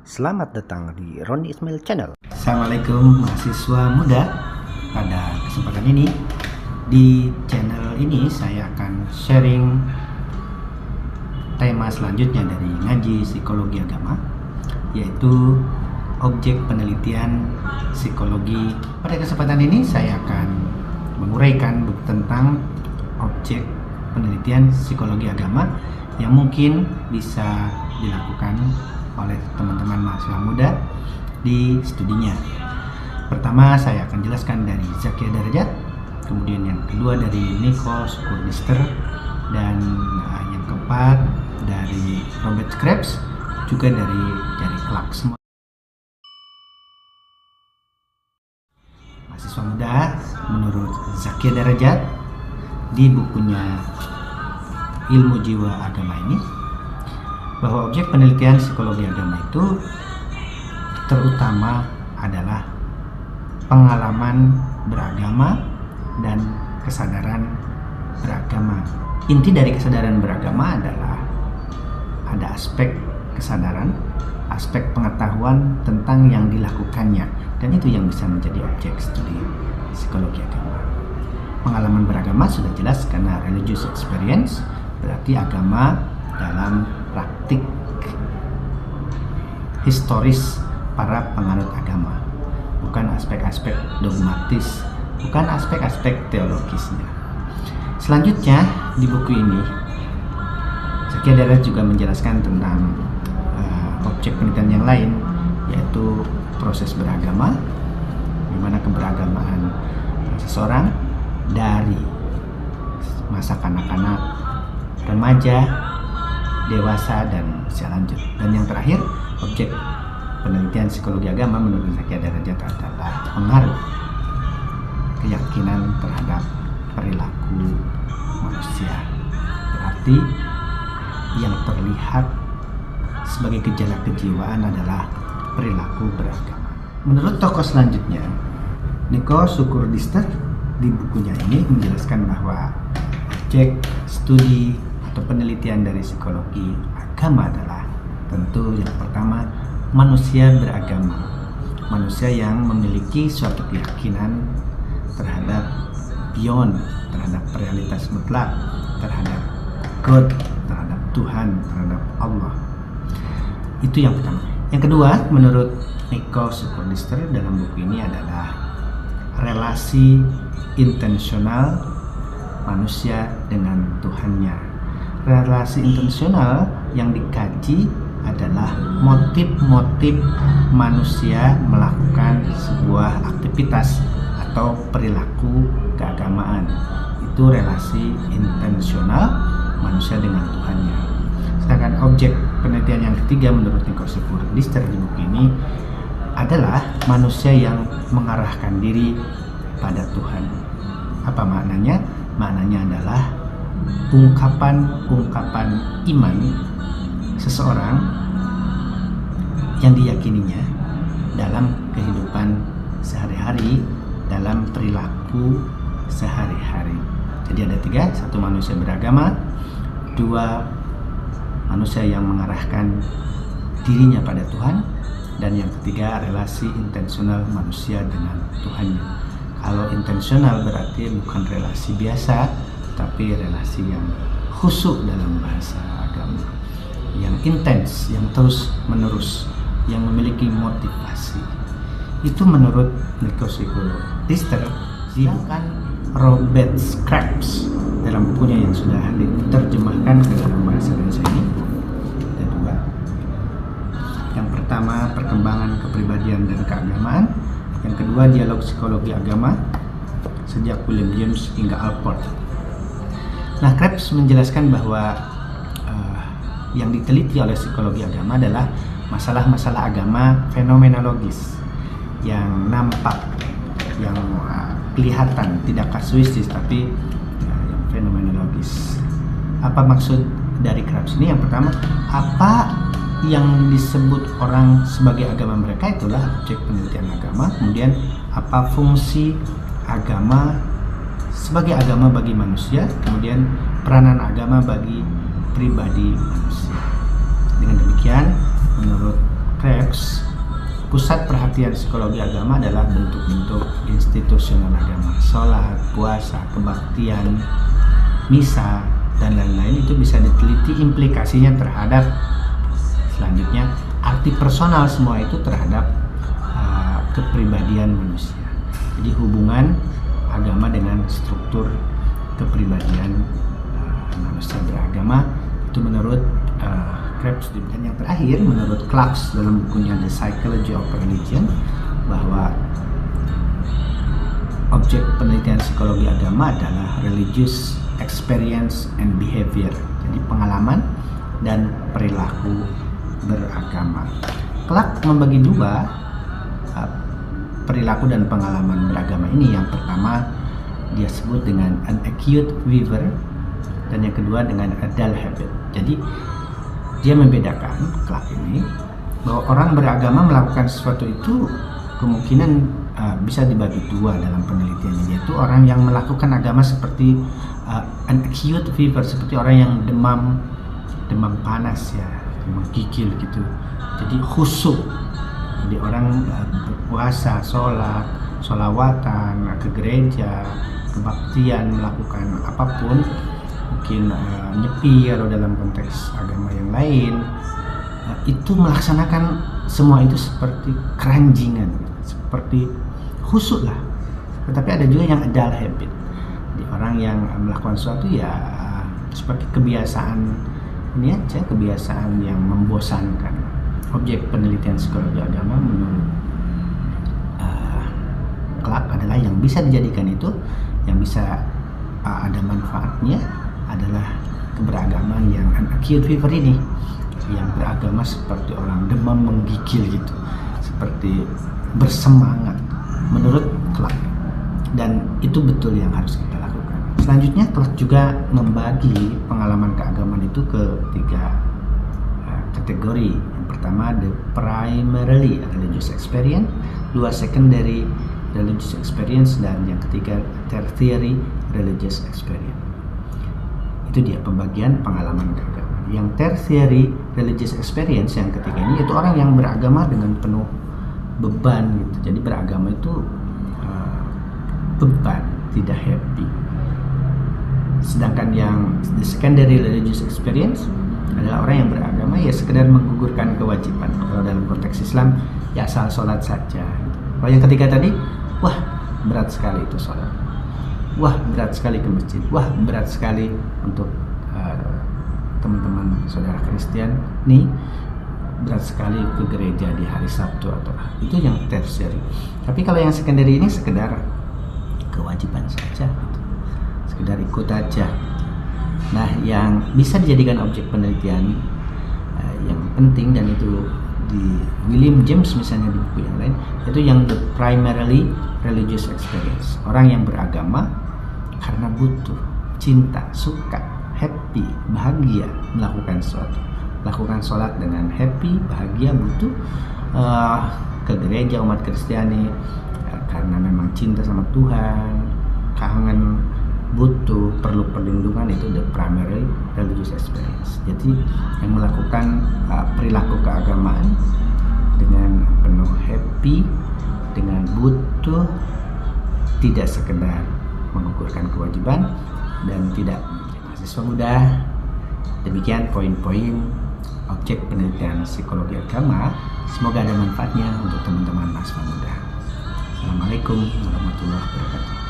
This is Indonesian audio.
Selamat datang di Roni Ismail Channel. Assalamualaikum mahasiswa muda. Pada kesempatan ini di channel ini saya akan sharing tema selanjutnya dari ngaji psikologi agama, yaitu objek penelitian psikologi. Pada kesempatan ini saya akan menguraikan tentang objek penelitian psikologi agama yang mungkin bisa dilakukan oleh teman-teman mahasiswa muda di studinya. Pertama saya akan jelaskan dari Zakia Darajat, kemudian yang kedua dari Nico Sukurdister, dan yang keempat dari Robert Krebs, juga dari Jerry Clark. Semua mahasiswa muda menurut Zakia Darajat di bukunya Ilmu Jiwa Agama ini, bahwa objek penelitian psikologi agama itu terutama adalah pengalaman beragama dan kesadaran beragama. Inti dari kesadaran beragama adalah ada aspek kesadaran, aspek pengetahuan tentang yang dilakukannya, dan itu yang bisa menjadi objek studi psikologi agama. Pengalaman beragama sudah jelas karena religious experience, berarti agama dalam praktik historis para penganut agama, bukan aspek-aspek dogmatis, bukan aspek-aspek teologisnya. Selanjutnya di buku ini Zakia Darajat juga menjelaskan tentang objek penelitian yang lain, yaitu proses beragama, di mana keberagamaan seseorang dari masa kanak-kanak, remaja, dewasa, dan usia lanjut. Dan yang terakhir, objek penelitian psikologi agama menurut Zakia Darajat adalah pengaruh keyakinan terhadap perilaku manusia. Berarti yang terlihat sebagai gejala kejiwaan adalah perilaku beragama. Menurut tokoh selanjutnya, Nico Sukurdister, di bukunya ini menjelaskan bahwa objek studi atau penelitian dari psikologi agama adalah tentu yang pertama manusia beragama, manusia yang memiliki suatu keyakinan terhadap beyond, terhadap realitas mutlak, terhadap God, terhadap Tuhan, terhadap Allah. Itu yang pertama. Yang kedua, menurut Nico Sukurdister dalam buku ini adalah relasi intensional manusia dengan Tuhannya. Relasi intensional yang dikaji adalah motif-motif manusia melakukan sebuah aktivitas atau perilaku keagamaan. Itu relasi intensional manusia dengan Tuhannya. Sedangkan objek penelitian yang ketiga menurut Nico Sukurdister di buku ini adalah manusia yang mengarahkan diri pada Tuhan. Apa maknanya? Maknanya adalah ungkapan-ungkapan iman seseorang yang diyakininya dalam kehidupan sehari-hari, dalam perilaku sehari-hari. Jadi ada tiga: satu, manusia beragama; dua, manusia yang mengarahkan dirinya pada Tuhan; dan yang ketiga, relasi intensional manusia dengan Tuhannya. Kalau intensional berarti bukan relasi biasa, tapi relasi yang khusyuk dalam bahasa agama, yang intens, yang terus menerus, yang memiliki motivasi. Itu menurut Nico Sukurdister. Sedangkan Robert Krebs dalam bukunya yang sudah diterjemahkan ke dalam bahasa Indonesia ini ada dua. Yang pertama, perkembangan kepribadian dan keagamaan; yang kedua, dialog psikologi agama sejak William James hingga Alport. Nah, Krebs menjelaskan bahwa yang diteliti oleh psikologi agama adalah masalah-masalah agama fenomenologis yang nampak, yang kelihatan, tidak kasuistis, tapi yang fenomenologis. Apa maksud dari Krebs ini? Yang pertama, apa yang disebut orang sebagai agama mereka itulah objek penelitian agama. Kemudian apa fungsi agama sebagai agama bagi manusia, kemudian peranan agama bagi pribadi manusia. Dengan demikian, menurut Krebs, konteks pusat perhatian psikologi agama adalah bentuk-bentuk institusional agama, sholat, puasa, kebaktian, misa, dan lain-lain. Itu bisa diteliti implikasinya terhadap selanjutnya arti personal semua itu terhadap kepribadian manusia. Jadi hubungan agama dengan struktur kepribadian manusia beragama itu menurut Krebs. Dan yang terakhir menurut Clarke dalam bukunya The Psychology of Religion, bahwa objek penelitian psikologi agama adalah religious experience and behavior. Jadi pengalaman dan perilaku beragama. Clarke membagi dua perilaku dan pengalaman beragama ini. Yang pertama dia sebut dengan an acute viewer, dan yang kedua dengan a dull habit. Jadi dia membedakan, Clarke ini, bahwa orang beragama melakukan sesuatu itu kemungkinan bisa dibagi dua dalam penelitiannya, yaitu orang yang melakukan agama seperti an acute fever, seperti orang yang demam panas ya, menggigil gitu. Jadi khusyuk. Jadi orang berpuasa, sholat, sholawatan, ke gereja, kebaktian, melakukan apapun, mungkin nyepi atau dalam konteks agama yang lain, itu melaksanakan semua itu seperti keranjingan, seperti khusyuk lah. Tetapi ada juga yang dull habit. Jadi orang yang melakukan sesuatu ya seperti kebiasaan ini aja, kebiasaan yang membosankan. Objek penelitian psikologi agama menurut Clarke adalah yang bisa dijadikan itu, yang bisa ada manfaatnya adalah keberagaman yang an acute fever ini, yang beragama seperti orang demam menggigil gitu, seperti bersemangat menurut Clarke. Dan itu betul yang harus kita lakukan. Selanjutnya Clarke juga membagi pengalaman keagamaan itu ke tiga kategori. Yang pertama the primarily religious experience, dua secondary religious experience, dan yang ketiga tertiary religious experience. Itu dia pembagian pengalaman keagamaan. Yang tertiary religious experience yang ketiga ini yaitu orang yang beragama dengan penuh beban gitu. Jadi beragama itu beban, tidak happy. Sedangkan yang the secondary religious experience adalah orang yang beragama ya sekedar menggugurkan kewajiban. Kalau dalam konteks Islam ya asal sholat saja. Kalau yang ketiga tadi, wah berat sekali itu sholat, wah berat sekali ke masjid, wah berat sekali untuk teman-teman saudara Kristen nih, berat sekali ke gereja di hari Sabtu, atau itu yang tertiary. Tapi kalau yang secondary ini sekedar kewajiban saja gitu. Sekedar ikut aja. Nah, yang bisa dijadikan objek penelitian yang penting, dan itu di William James misalnya di buku yang lain, itu yang the primarily religious experience. Orang yang beragama karena butuh, cinta, suka, happy, bahagia melakukan sesuatu. Lakukan sholat dengan happy, bahagia, butuh ke gereja umat Kristiani karena memang cinta sama Tuhan, kangen, butuh, perlu perlindungan. Itu the primary religious experience. Jadi yang melakukan perilaku keagamaan dengan penuh happy, dengan butuh, tidak sekedar mengukurkan kewajiban, dan tidak mahasiswa muda. Demikian poin-poin objek penelitian psikologi agama. Semoga ada manfaatnya untuk teman-teman mahasiswa muda. Assalamualaikum warahmatullahi wabarakatuh.